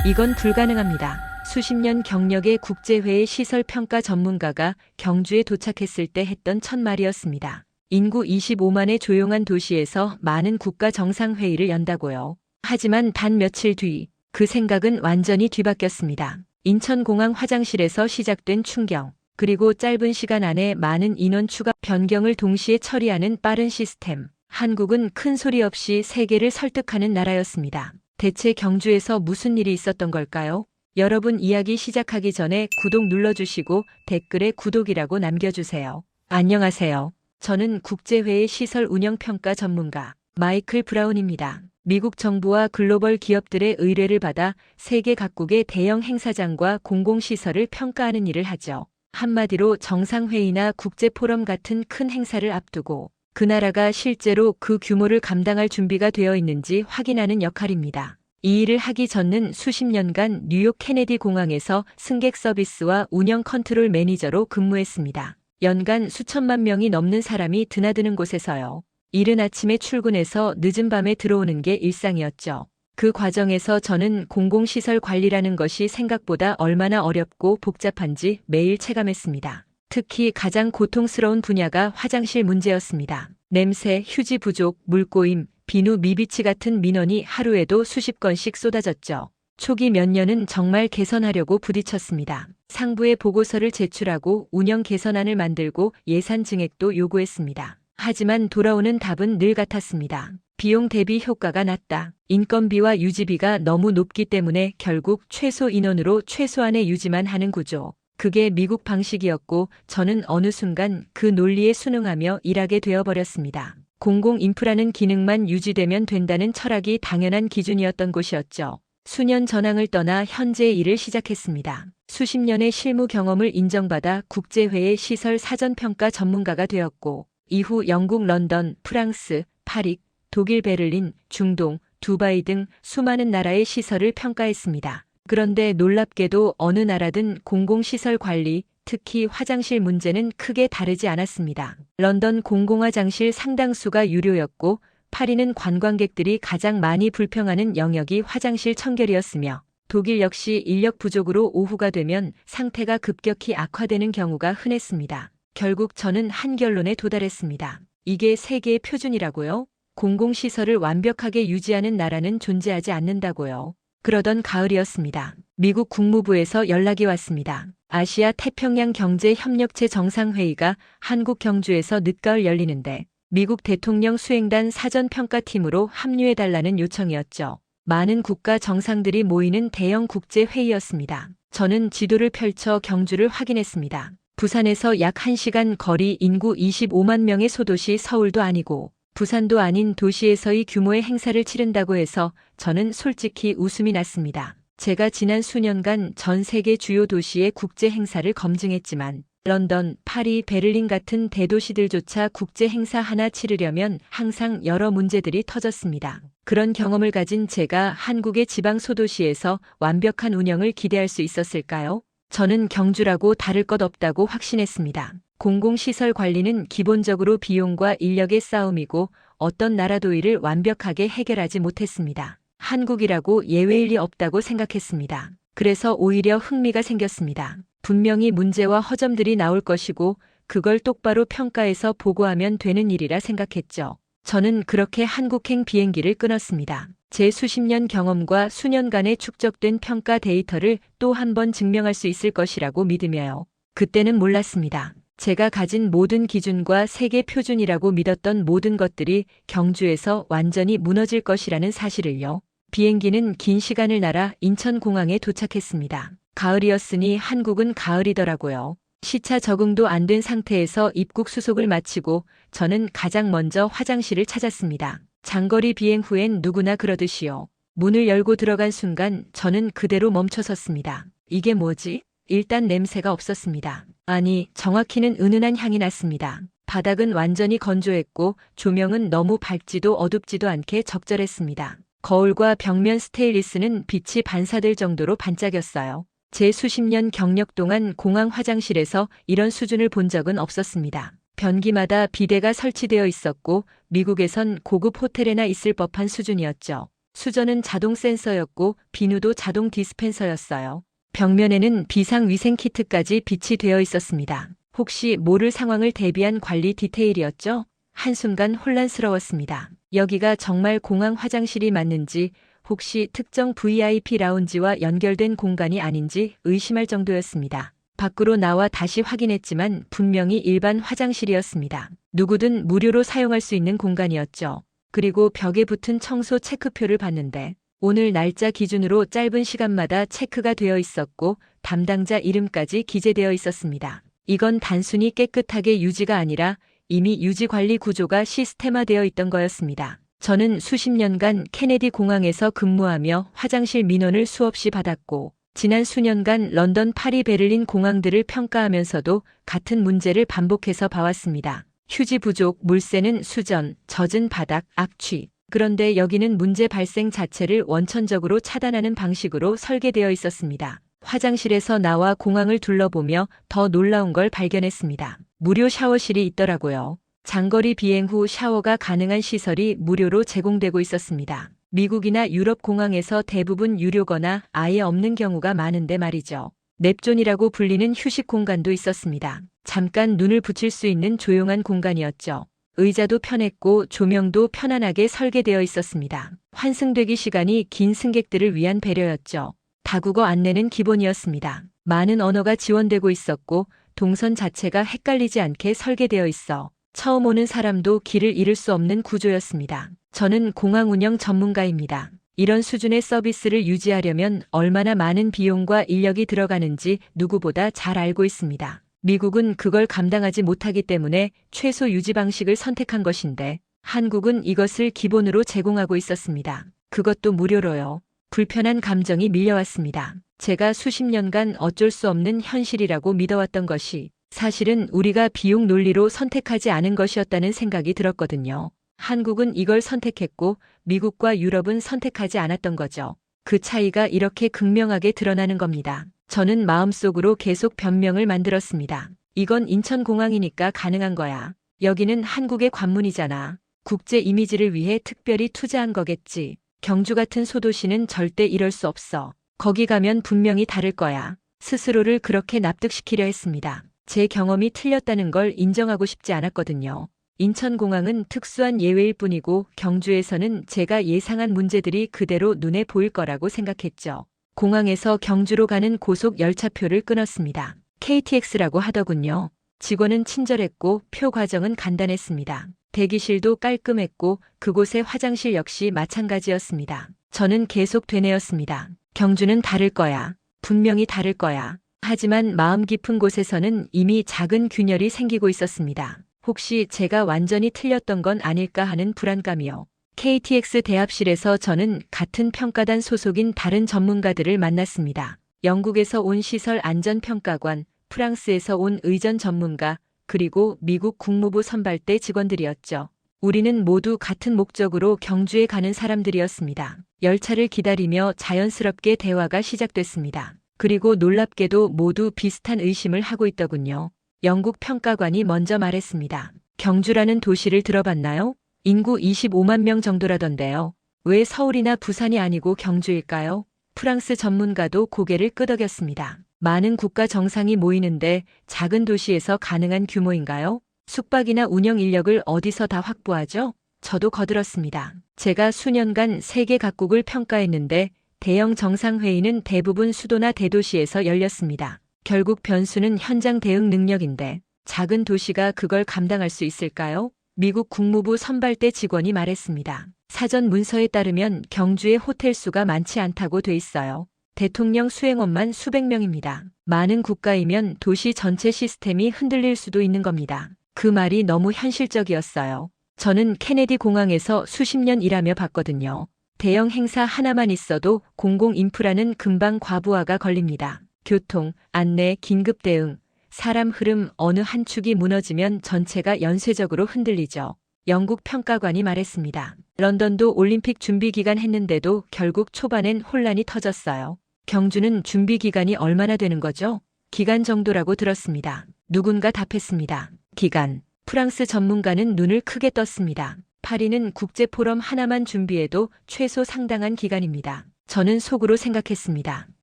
이건 불가능합니다. 수십 년 경력의 국제회의 시설 평가 전문가가 경주에 도착했을 때 했던 첫말이었습니다. 인구 25만의 조용한 도시에서 많은 국가 정상회의를 연다고요. 하지만 단 며칠 뒤 그 생각은 완전히 뒤바뀌었습니다. 인천공항 화장실에서 시작된 충격, 그리고 짧은 시간 안에 많은 인원 추가 변경을 동시에 처리하는 빠른 시스템. 한국은 큰 소리 없이 세계를 설득하는 나라였습니다. 대체 경주에서 무슨 일이 있었던 걸까요? 여러분, 이야기 시작하기 전에 구독 눌러주시고 댓글에 구독이라고 남겨주세요. 안녕하세요. 저는 국제회의 시설 운영평가 전문가 마이클 브라운입니다. 미국 정부와 글로벌 기업들의 의뢰를 받아 세계 각국의 대형 행사장과 공공시설을 평가하는 일을 하죠. 한마디로 정상회의나 국제포럼 같은 큰 행사를 앞두고 그 나라가 실제로 그 규모를 감당할 준비가 되어 있는지 확인하는 역할입니다. 이 일을 하기 전는 수십 년간 뉴욕 케네디 공항에서 승객 서비스와 운영 컨트롤 매니저로 근무했습니다. 연간 수천만 명이 넘는 사람이 드나드는 곳에서요. 이른 아침에 출근해서 늦은 밤에 들어오는 게 일상이었죠. 그 과정에서 저는 공공시설 관리라는 것이 생각보다 얼마나 어렵고 복잡한지 매일 체감했습니다. 특히 가장 고통스러운 분야가 화장실 문제였습니다. 냄새, 휴지 부족, 물꼬임, 비누 미비치 같은 민원이 하루에도 수십 건씩 쏟아졌죠. 초기 몇 년은 정말 개선하려고 부딪혔습니다. 상부에 보고서를 제출하고 운영 개선안을 만들고 예산 증액도 요구했습니다. 하지만 돌아오는 답은 늘 같았습니다. 비용 대비 효과가 낮다. 인건비와 유지비가 너무 높기 때문에 결국 최소 인원으로 최소한의 유지만 하는 구조. 그게 미국 방식이었고 저는 어느 순간 그 논리에 순응하며 일하게 되어버렸습니다. 공공 인프라는 기능만 유지되면 된다는 철학이 당연한 기준이었던 곳이었죠. 수년 전항을 떠나 현재의 일을 시작했습니다. 수십 년의 실무 경험을 인정받아 국제회의 시설 사전평가 전문가가 되었고 이후 영국 런던, 프랑스, 파리, 독일 베를린, 중동, 두바이 등 수많은 나라의 시설을 평가했습니다. 그런데 놀랍게도 어느 나라든 공공시설 관리, 특히 화장실 문제는 크게 다르지 않았습니다. 런던 공공화장실 상당수가 유료였고 파리는 관광객들이 가장 많이 불평하는 영역이 화장실 청결이었으며 독일 역시 인력 부족으로 오후가 되면 상태가 급격히 악화되는 경우가 흔했습니다. 결국 저는 한 결론에 도달했습니다. 이게 세계의 표준이라고요? 공공시설을 완벽하게 유지하는 나라는 존재하지 않는다고요. 그러던 가을이었습니다. 미국 국무부에서 연락이 왔습니다. 아시아 태평양 경제협력체 정상회의가 한국 경주에서 늦가을 열리는데 미국 대통령 수행단 사전평가팀으로 합류해달라는 요청이었죠. 많은 국가 정상들이 모이는 대형 국제회의였습니다. 저는 지도를 펼쳐 경주를 확인했습니다. 부산에서 약 1시간 거리 인구 25만 명의 소도시 서울도 아니고 부산도 아닌 도시에서의 규모의 행사를 치른다고 해서 저는 솔직히 웃음이 났습니다. 제가 지난 수년간 전 세계 주요 도시의 국제 행사를 검증했지만 런던, 파리, 베를린 같은 대도시들조차 국제 행사 하나 치르려면 항상 여러 문제들이 터졌습니다. 그런 경험을 가진 제가 한국의 지방 소도시에서 완벽한 운영을 기대할 수 있었을까요? 저는 경주라고 다를 것 없다고 확신했습니다. 공공시설 관리는 기본적으로 비용과 인력의 싸움이고 어떤 나라도 이를 완벽하게 해결하지 못했습니다. 한국이라고 예외일 리 없다고 생각했습니다. 그래서 오히려 흥미가 생겼습니다. 분명히 문제와 허점들이 나올 것이고 그걸 똑바로 평가해서 보고하면 되는 일이라 생각했죠. 저는 그렇게 한국행 비행기를 끊었습니다. 제 수십 년 경험과 수년간의 축적된 평가 데이터를 또 한 번 증명할 수 있을 것이라고 믿으며요. 그때는 몰랐습니다. 제가 가진 모든 기준과 세계 표준이라고 믿었던 모든 것들이 경주에서 완전히 무너질 것이라는 사실을요. 비행기는 긴 시간을 날아 인천공항에 도착했습니다. 가을이었으니 한국은 가을이더라고요. 시차 적응도 안 된 상태에서 입국 수속을 마치고 저는 가장 먼저 화장실을 찾았습니다. 장거리 비행 후엔 누구나 그러듯이요. 문을 열고 들어간 순간 저는 그대로 멈춰섰습니다. 이게 뭐지? 일단 냄새가 없었습니다. 아니, 정확히는 은은한 향이 났습니다. 바닥은 완전히 건조했고 조명은 너무 밝지도 어둡지도 않게 적절했습니다. 거울과 벽면 스테인리스는 빛이 반사될 정도로 반짝였어요. 제 수십 년 경력 동안 공항 화장실에서 이런 수준을 본 적은 없었습니다. 변기마다 비데가 설치되어 있었고 미국에선 고급 호텔에나 있을 법한 수준이었죠. 수전은 자동 센서였고 비누도 자동 디스펜서였어요. 벽면에는 비상위생 키트까지 비치 되어 있었습니다. 혹시 모를 상황을 대비한 관리 디테일이었죠? 한순간 혼란스러웠습니다. 여기가 정말 공항 화장실이 맞는지, 혹시 특정 VIP 라운지와 연결된 공간이 아닌지 의심할 정도였습니다. 밖으로 나와 다시 확인했지만 분명히 일반 화장실이었습니다. 누구든 무료로 사용할 수 있는 공간이었죠. 그리고 벽에 붙은 청소 체크표를 봤는데 오늘 날짜 기준으로 짧은 시간마다 체크가 되어 있었고 담당자 이름까지 기재되어 있었습니다. 이건 단순히 깨끗하게 유지가 아니라 이미 유지관리 구조가 시스템화되어 있던 거였습니다. 저는 수십 년간 케네디 공항에서 근무하며 화장실 민원을 수없이 받았고 지난 수년간 런던, 파리, 베를린 공항들을 평가하면서도 같은 문제를 반복해서 봐왔습니다. 휴지 부족, 물 새는 수전, 젖은 바닥, 악취. 그런데 여기는 문제 발생 자체를 원천적으로 차단하는 방식으로 설계되어 있었습니다. 화장실에서 나와 공항을 둘러보며 더 놀라운 걸 발견했습니다. 무료 샤워실이 있더라고요. 장거리 비행 후 샤워가 가능한 시설이 무료로 제공되고 있었습니다. 미국이나 유럽 공항에서 대부분 유료거나 아예 없는 경우가 많은데 말이죠. 냅존이라고 불리는 휴식 공간도 있었습니다. 잠깐 눈을 붙일 수 있는 조용한 공간이었죠. 의자도 편했고 조명도 편안하게 설계되어 있었습니다. 환승대기 시간이 긴 승객들을 위한 배려였죠. 다국어 안내는 기본이었습니다. 많은 언어가 지원되고 있었고 동선 자체가 헷갈리지 않게 설계되어 있어 처음 오는 사람도 길을 잃을 수 없는 구조였습니다. 저는 공항 운영 전문가입니다. 이런 수준의 서비스를 유지하려면 얼마나 많은 비용과 인력이 들어가는지 누구보다 잘 알고 있습니다. 미국은 그걸 감당하지 못하기 때문에 최소 유지 방식을 선택한 것인데 한국은 이것을 기본으로 제공하고 있었습니다. 그것도 무료로요. 불편한 감정이 밀려왔습니다. 제가 수십 년간 어쩔 수 없는 현실이라고 믿어왔던 것이 사실은 우리가 비용 논리로 선택하지 않은 것이었다는 생각이 들었거든요. 한국은 이걸 선택했고 미국과 유럽은 선택하지 않았던 거죠. 그 차이가 이렇게 극명하게 드러나는 겁니다. 저는 마음속으로 계속 변명을 만들었습니다. 이건 인천공항이니까 가능한 거야. 여기는 한국의 관문이잖아. 국제 이미지를 위해 특별히 투자한 거겠지. 경주 같은 소도시는 절대 이럴 수 없어. 거기 가면 분명히 다를 거야. 스스로를 그렇게 납득시키려 했습니다. 제 경험이 틀렸다는 걸 인정하고 싶지 않았거든요. 인천공항은 특수한 예외일 뿐이고 경주에서는 제가 예상한 문제들이 그대로 눈에 보일 거라고 생각했죠. 공항에서 경주로 가는 고속 열차표를 끊었습니다. KTX라고 하더군요. 직원은 친절했고 표 과정은 간단했습니다. 대기실도 깔끔했고 그곳의 화장실 역시 마찬가지였습니다. 저는 계속 되뇌었습니다. 경주는 다를 거야. 분명히 다를 거야. 하지만 마음 깊은 곳에서는 이미 작은 균열이 생기고 있었습니다. 혹시 제가 완전히 틀렸던 건 아닐까 하는 불안감이요. KTX 대합실에서 저는 같은 평가단 소속인 다른 전문가들을 만났습니다. 영국에서 온 시설 안전평가관, 프랑스에서 온 의전 전문가, 그리고 미국 국무부 선발대 직원들이었죠. 우리는 모두 같은 목적으로 경주에 가는 사람들이었습니다. 열차를 기다리며 자연스럽게 대화가 시작됐습니다. 그리고 놀랍게도 모두 비슷한 의심을 하고 있더군요. 영국 평가관이 먼저 말했습니다. 경주라는 도시를 들어봤나요? 인구 25만 명 정도라던데요. 왜 서울이나 부산이 아니고 경주일까요? 프랑스 전문가도 고개를 끄덕였습니다. 많은 국가 정상이 모이는데 작은 도시에서 가능한 규모인가요? 숙박이나 운영 인력을 어디서 다 확보하죠? 저도 거들었습니다. 제가 수년간 세계 각국을 평가했는데 대형 정상회의는 대부분 수도나 대도시에서 열렸습니다. 결국 변수는 현장 대응 능력인데 작은 도시가 그걸 감당할 수 있을까요? 미국 국무부 선발대 직원이 말했습니다. 사전 문서에 따르면 경주에 호텔 수가 많지 않다고 돼 있어요. 대통령 수행원만 수백 명입니다. 많은 국가이면 도시 전체 시스템이 흔들릴 수도 있는 겁니다. 그 말이 너무 현실적이었어요. 저는 케네디 공항에서 수십 년 일하며 봤거든요. 대형 행사 하나만 있어도 공공 인프라는 금방 과부하가 걸립니다. 교통, 안내, 긴급 대응, 사람 흐름 어느 한 축이 무너지면 전체가 연쇄적으로 흔들리죠. 영국 평가관이 말했습니다. 런던도 올림픽 준비 기간 했는데도 결국 초반엔 혼란이 터졌어요. 경주는 준비 기간이 얼마나 되는 거죠? 기간 정도라고 들었습니다. 누군가 답했습니다. 기간. 프랑스 전문가는 눈을 크게 떴습니다. 파리는 국제포럼 하나만 준비해도 최소 상당한 기간입니다. 저는 속으로 생각했습니다.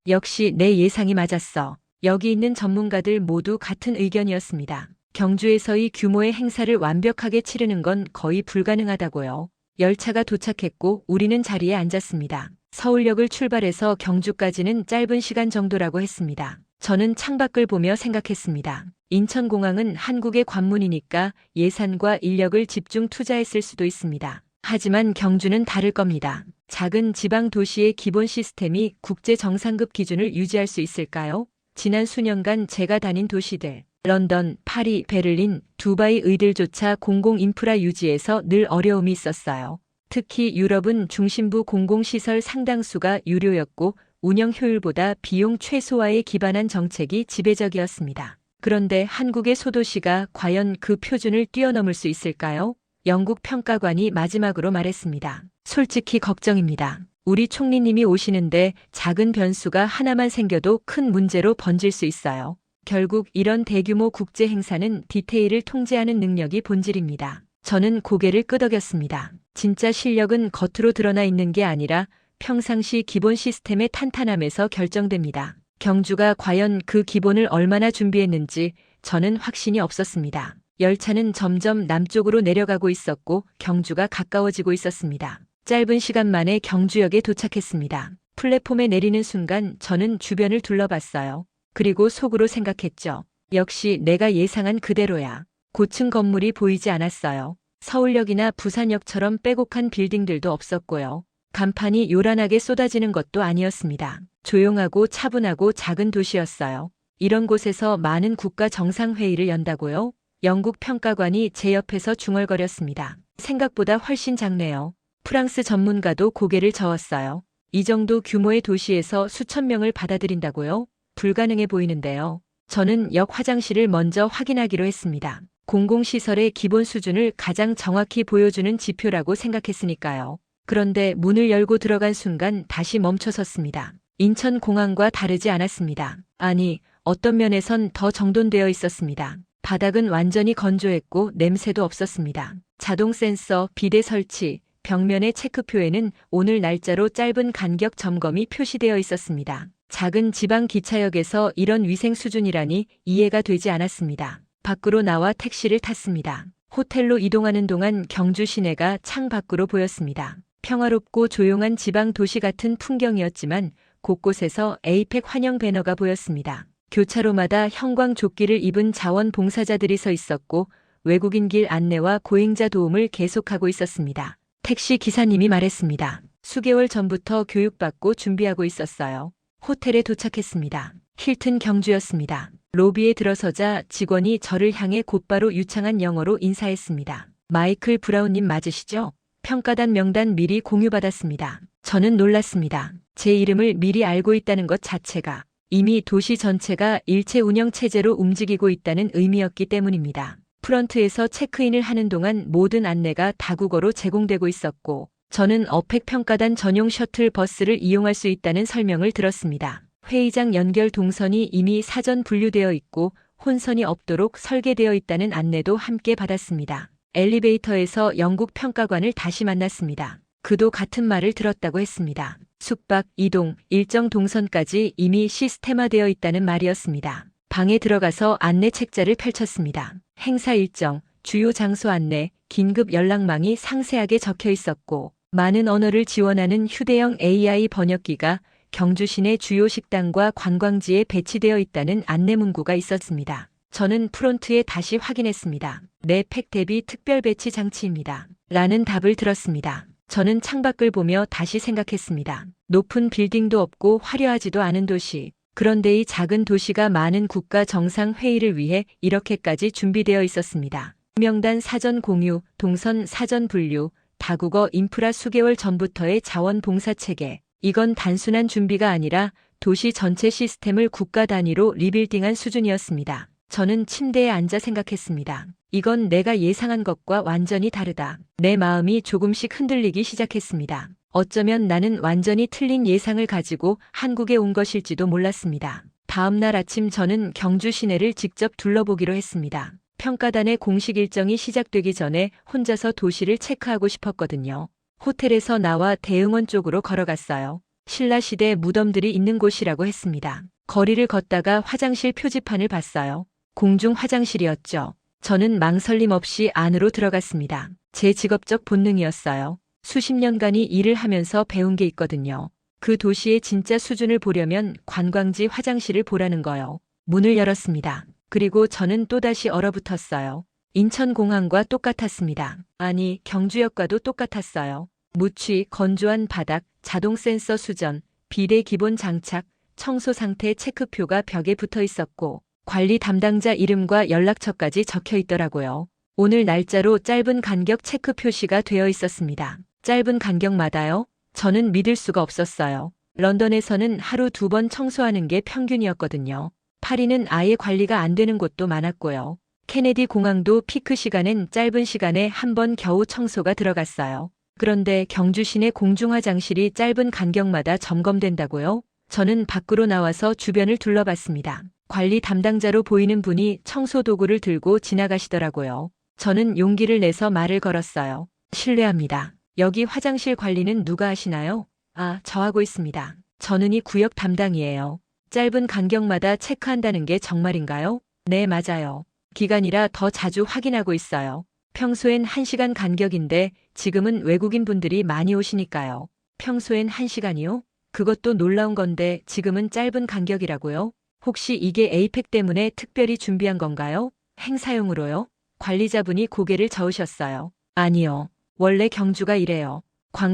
역시 내 예상이 맞았어. 여기 있는 전문가들 모두 같은 의견이었습니다. 경주에서의 규모의 행사를 완벽하게 치르는 건 거의 불가능하다고요. 열차가 도착했고 우리는 자리에 앉았습니다. 서울역을 출발해서 경주까지는 짧은 시간 정도라고 했습니다. 저는 창밖을 보며 생각했습니다. 인천공항은 한국의 관문이니까 예산과 인력을 집중 투자했을 수도 있습니다. 하지만 경주는 다를 겁니다. 작은 지방 도시의 기본 시스템이 국제 정상급 기준을 유지할 수 있을까요? 지난 수년간 제가 다닌 도시들, 런던, 파리, 베를린, 두바이 의들조차 공공 인프라 유지에서 늘 어려움이 있었어요. 특히 유럽은 중심부 공공시설 상당수가 유료였고 운영 효율보다 비용 최소화에 기반한 정책이 지배적이었습니다. 그런데 한국의 소도시가 과연 그 표준을 뛰어넘을 수 있을까요? 영국 평가관이 마지막으로 말했습니다. 솔직히 걱정입니다. 우리 총리님이 오시는데 작은 변수가 하나만 생겨도 큰 문제로 번질 수 있어요. 결국 이런 대규모 국제 행사는 디테일을 통제하는 능력이 본질입니다. 저는 고개를 끄덕였습니다. 진짜 실력은 겉으로 드러나 있는 게 아니라 평상시 기본 시스템의 탄탄함에서 결정됩니다. 경주가 과연 그 기본을 얼마나 준비했는지 저는 확신이 없었습니다. 열차는 점점 남쪽으로 내려가고 있었고 경주가 가까워지고 있었습니다. 짧은 시간 만에 경주역에 도착했습니다. 플랫폼에 내리는 순간 저는 주변을 둘러봤어요. 그리고 속으로 생각했죠. 역시 내가 예상한 그대로야. 고층 건물이 보이지 않았어요. 서울역이나 부산역처럼 빼곡한 빌딩들도 없었고요. 간판이 요란하게 쏟아지는 것도 아니었습니다. 조용하고 차분하고 작은 도시였어요. 이런 곳에서 많은 국가 정상회의를 연다고요? 영국 평가관이 제 옆에서 중얼거렸습니다. 생각보다 훨씬 작네요. 프랑스 전문가도 고개를 저었어요. 이 정도 규모의 도시에서 수천 명을 받아들인다고요? 불가능해 보이는데요. 저는 역 화장실을 먼저 확인하기로 했습니다. 공공시설의 기본 수준을 가장 정확히 보여주는 지표라고 생각했으니까요. 그런데 문을 열고 들어간 순간 다시 멈춰섰습니다. 인천공항과 다르지 않았습니다. 아니, 어떤 면에선 더 정돈되어 있었습니다. 바닥은 완전히 건조했고 냄새도 없었습니다. 자동 센서, 비대 설치, 벽면의 체크표에는 오늘 날짜로 짧은 간격 점검이 표시되어 있었습니다. 작은 지방 기차역에서 이런 위생 수준이라니 이해가 되지 않았습니다. 밖으로 나와 택시를 탔습니다. 호텔로 이동하는 동안 경주 시내가 창 밖으로 보였습니다. 평화롭고 조용한 지방 도시 같은 풍경이었지만 곳곳에서 에이펙 환영 배너가 보였습니다. 교차로마다 형광조끼를 입은 자원봉사자들이 서 있었고 외국인 길 안내와 고행자 도움을 계속하고 있었습니다. 택시 기사님이 말했습니다. 수개월 전부터 교육받고 준비하고 있었어요. 호텔에 도착했습니다. 힐튼 경주였습니다. 로비에 들어서자 직원이 저를 향해 곧바로 유창한 영어로 인사했습니다. 마이클 브라운님 맞으시죠? 평가단 명단 미리 공유받았습니다. 저는 놀랐습니다. 제 이름을 미리 알고 있다는 것 자체가 이미 도시 전체가 일체 운영 체제로 움직이고 있다는 의미였기 때문입니다. 프런트에서 체크인을 하는 동안 모든 안내가 다국어로 제공되고 있었고 저는 어펙 평가단 전용 셔틀 버스를 이용할 수 있다는 설명을 들었습니다. 회의장 연결 동선이 이미 사전 분류되어 있고 혼선이 없도록 설계되어 있다는 안내도 함께 받았습니다. 엘리베이터에서 영국 평가관을 다시 만났습니다. 그도 같은 말을 들었다고 했습니다. 숙박, 이동, 일정 동선까지 이미 시스템화되어 있다는 말이었습니다. 방에 들어가서 안내 책자를 펼쳤습니다. 행사 일정, 주요 장소 안내, 긴급 연락망이 상세하게 적혀 있었고 많은 언어를 지원하는 휴대용 AI 번역기가 경주 시내 주요 식당과 관광지에 배치되어 있다는 안내 문구가 있었습니다. 저는 프론트에 다시 확인했습니다. 내 팩 대비 특별 배치 장치입니다. 라는 답을 들었습니다. 저는 창밖을 보며 다시 생각했습니다. 높은 빌딩도 없고 화려하지도 않은 도시. 그런데 이 작은 도시가 많은 국가 정상 회의를 위해 이렇게까지 준비되어 있었습니다. 명단 사전 공유, 동선 사전 분류, 다국어 인프라 수개월 전부터의 자원봉사 체계. 이건 단순한 준비가 아니라 도시 전체 시스템을 국가 단위로 리빌딩한 수준이었습니다. 저는 침대에 앉아 생각했습니다. 이건 내가 예상한 것과 완전히 다르다. 내 마음이 조금씩 흔들리기 시작했습니다. 어쩌면 나는 완전히 틀린 예상을 가지고 한국에 온 것일지도 몰랐습니다. 다음 날 아침 저는 경주 시내를 직접 둘러보기로 했습니다. 평가단의 공식 일정이 시작되기 전에 혼자서 도시를 체크하고 싶었거든요. 호텔에서 나와 대흥원 쪽으로 걸어갔어요. 신라시대 무덤들이 있는 곳이라고 했습니다. 거리를 걷다가 화장실 표지판을 봤어요. 공중 화장실이었죠. 저는 망설임 없이 안으로 들어갔습니다. 제 직업적 본능이었어요. 수십 년간이 일을 하면서 배운 게 있거든요. 그 도시의 진짜 수준을 보려면 관광지 화장실을 보라는 거요. 문을 열었습니다. 그리고 저는 또다시 얼어붙었어요. 인천공항과 똑같았습니다. 아니, 경주역과도 똑같았어요. 무취, 건조한 바닥, 자동 센서 수전, 비대 기본 장착, 청소 상태 체크표가 벽에 붙어 있었고 관리 담당자 이름과 연락처까지 적혀 있더라고요. 오늘 날짜로 짧은 간격 체크 표시가 되어 있었습니다. 짧은 간격마다요? 저는 믿을 수가 없었어요. 런던에서는 하루 2번 청소하는 게 평균이었거든요. 파리는 아예 관리가 안 되는 곳도 많았고요. 케네디 공항도 피크 시간엔 짧은 시간에 한 번 겨우 청소가 들어갔어요. 그런데 경주 시내 공중화장실이 짧은 간격마다 점검된다고요? 저는 밖으로 나와서 주변을 둘러봤습니다. 관리 담당자로 보이는 분이 청소 도구를 들고 지나가시더라고요. 저는 용기를 내서 말을 걸었어요. 실례합니다. 여기 화장실 관리는 누가 하시나요? 아, 저 하고 있습니다. 저는 이 구역 담당이에요. 짧은 간격마다 체크한다는 게 정말인가요? 네, 맞아요. 기간이라 더 자주 확인하고 있어요. 평소엔 1시간 간격인데 지금은 외국인 분들이 많이 오시니까요. 평소엔 1시간이요? 그것도 놀라운 건데 지금은 짧은 간격이라고요? 혹시 이게 에이펙 때문에 특별히 준비한 건가요? 행사용으로요? 관리자분이 고개를 저으셨어요. 아니요. 원래 경주가 이래요.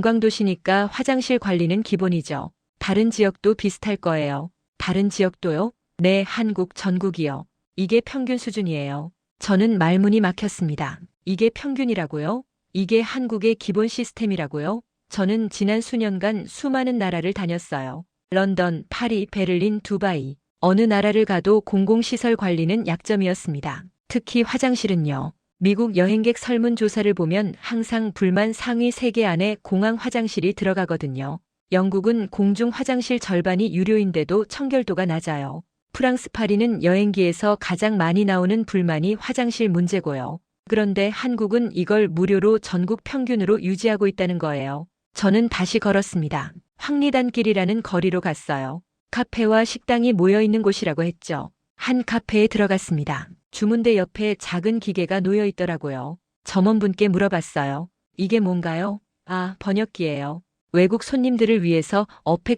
관광도시니까 화장실 관리는 기본이죠. 다른 지역도 비슷할 거예요. 다른 지역도요? 네, 한국 전국이요. 이게 평균 수준이에요. 저는 말문이 막혔습니다. 이게 평균이라고요? 이게 한국의 기본 시스템이라고요? 저는 지난 수년간 수많은 나라를 다녔어요. 런던, 파리, 베를린, 두바이. 어느 나라를 가도 공공시설 관리는 약점이었습니다. 특히 화장실은요. 미국 여행객 설문조사를 보면 항상 불만 상위 3개 안에 공항 화장실이 들어가거든요. 영국은 공중 화장실 절반이 유료인데도 청결도가 낮아요. 프랑스 파리는 여행기에서 가장 많이 나오는 불만이 화장실 문제고요. 그런데 한국은 이걸 무료로 전국 평균으로 유지하고 있다는 거예요. 저는 다시 걸었습니다. 황리단길이라는 거리로 갔어요. 카페와 식당이 모여있는 곳이라고 했죠. 한 카페에 들어갔습니다. 주문대 옆에 작은 기계가 놓여 있더라고요. 점원분께 물어봤어요. 이게 뭔가요? 아, 번역기예요. 외국 손님들을 위해서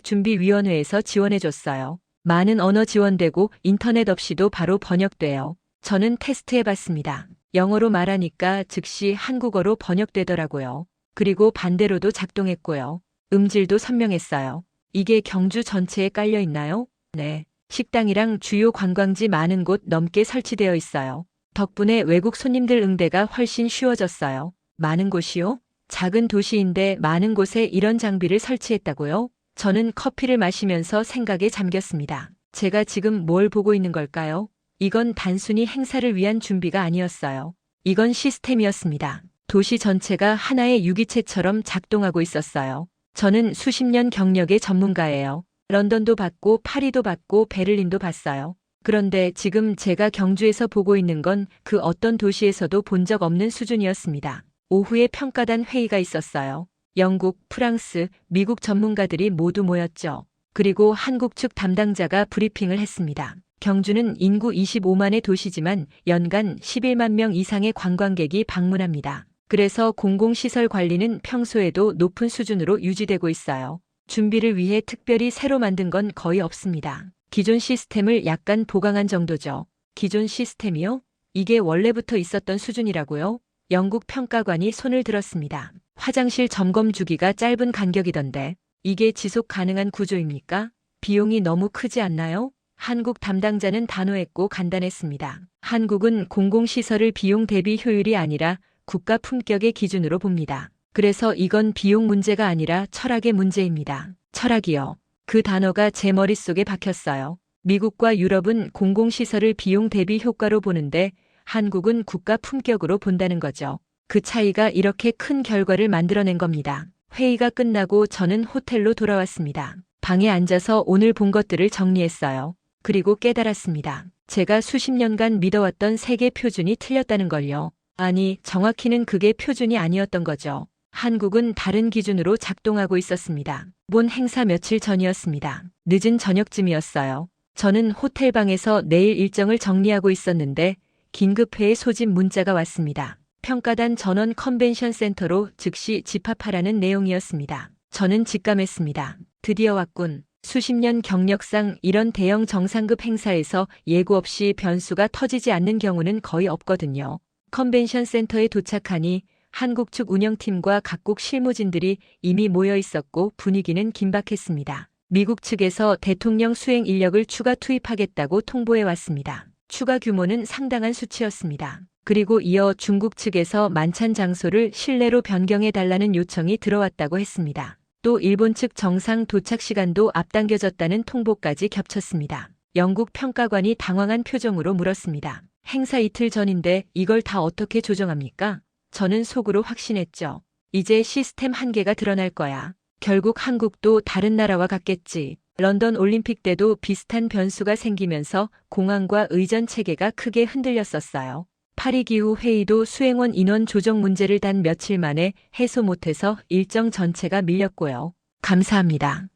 어팩준비위원회에서 지원해줬어요. 많은 언어 지원되고 인터넷 없이도 바로 번역돼요. 저는 테스트해봤습니다. 영어로 말하니까 즉시 한국어로 번역되더라고요. 그리고 반대로도 작동했고요. 음질도 선명했어요. 이게 경주 전체에 깔려 있나요? 네. 식당이랑 주요 관광지 많은 곳 넘게 설치되어 있어요. 덕분에 외국 손님들 응대가 훨씬 쉬워졌어요. 많은 곳이요? 작은 도시인데 많은 곳에 이런 장비를 설치했다고요? 저는 커피를 마시면서 생각에 잠겼습니다. 제가 지금 뭘 보고 있는 걸까요? 이건 단순히 행사를 위한 준비가 아니었어요. 이건 시스템이었습니다. 도시 전체가 하나의 유기체처럼 작동하고 있었어요. 저는 수십 년 경력의 전문가예요. 런던도 봤고 파리도 봤고 베를린도 봤어요. 그런데 지금 제가 경주에서 보고 있는 건 그 어떤 도시에서도 본 적 없는 수준이었습니다. 오후에 평가단 회의가 있었어요. 영국, 프랑스, 미국 전문가들이 모두 모였죠. 그리고 한국 측 담당자가 브리핑을 했습니다. 경주는 인구 25만의 도시지만 연간 11만 명 이상의 관광객이 방문합니다. 그래서 공공시설 관리는 평소에도 높은 수준으로 유지되고 있어요. 준비를 위해 특별히 새로 만든 건 거의 없습니다. 기존 시스템을 약간 보강한 정도죠. 기존 시스템이요? 이게 원래부터 있었던 수준이라고요? 영국 평가관이 손을 들었습니다. 화장실 점검 주기가 짧은 간격이던데 이게 지속 가능한 구조입니까? 비용이 너무 크지 않나요? 한국 담당자는 단호했고 간단했습니다. 한국은 공공시설을 비용 대비 효율이 아니라 국가 품격의 기준으로 봅니다. 그래서 이건 비용 문제가 아니라 철학의 문제입니다. 철학이요. 그 단어가 제 머릿속에 박혔어요. 미국과 유럽은 공공시설을 비용 대비 효과로 보는데 한국은 국가 품격으로 본다는 거죠. 그 차이가 이렇게 큰 결과를 만들어낸 겁니다. 회의가 끝나고 저는 호텔로 돌아왔습니다. 방에 앉아서 오늘 본 것들을 정리했어요. 그리고 깨달았습니다. 제가 수십 년간 믿어왔던 세계 표준이 틀렸다는 걸요. 아니, 정확히는 그게 표준이 아니었던 거죠. 한국은 다른 기준으로 작동하고 있었습니다. 본 행사 며칠 전이었습니다. 늦은 저녁쯤이었어요. 저는 호텔방에서 내일 일정을 정리하고 있었는데 긴급회의 소집 문자가 왔습니다. 평가단 전원 컨벤션 센터로 즉시 집합하라는 내용이었습니다. 저는 직감했습니다. 드디어 왔군. 수십 년 경력상 이런 대형 정상급 행사에서 예고 없이 변수가 터지지 않는 경우는 거의 없거든요. 컨벤션 센터에 도착하니 한국 측 운영팀과 각국 실무진들이 이미 모여 있었고 분위기는 긴박했습니다. 미국 측에서 대통령 수행 인력을 추가 투입하겠다고 통보해 왔습니다. 추가 규모는 상당한 수치였습니다. 그리고 이어 중국 측에서 만찬 장소를 실내로 변경해 달라는 요청이 들어왔다고 했습니다. 또 일본 측 정상 도착 시간도 앞당겨졌다는 통보까지 겹쳤습니다. 영국 평가관이 당황한 표정으로 물었습니다. 행사 이틀 전인데 이걸 다 어떻게 조정합니까? 저는 속으로 확신했죠. 이제 시스템 한계가 드러날 거야. 결국 한국도 다른 나라와 같겠지. 런던 올림픽 때도 비슷한 변수가 생기면서 공항과 의전 체계가 크게 흔들렸었어요. 파리 기후 회의도 수행원 인원 조정 문제를 단 며칠 만에 해소 못해서 일정 전체가 밀렸고요. 감사합니다.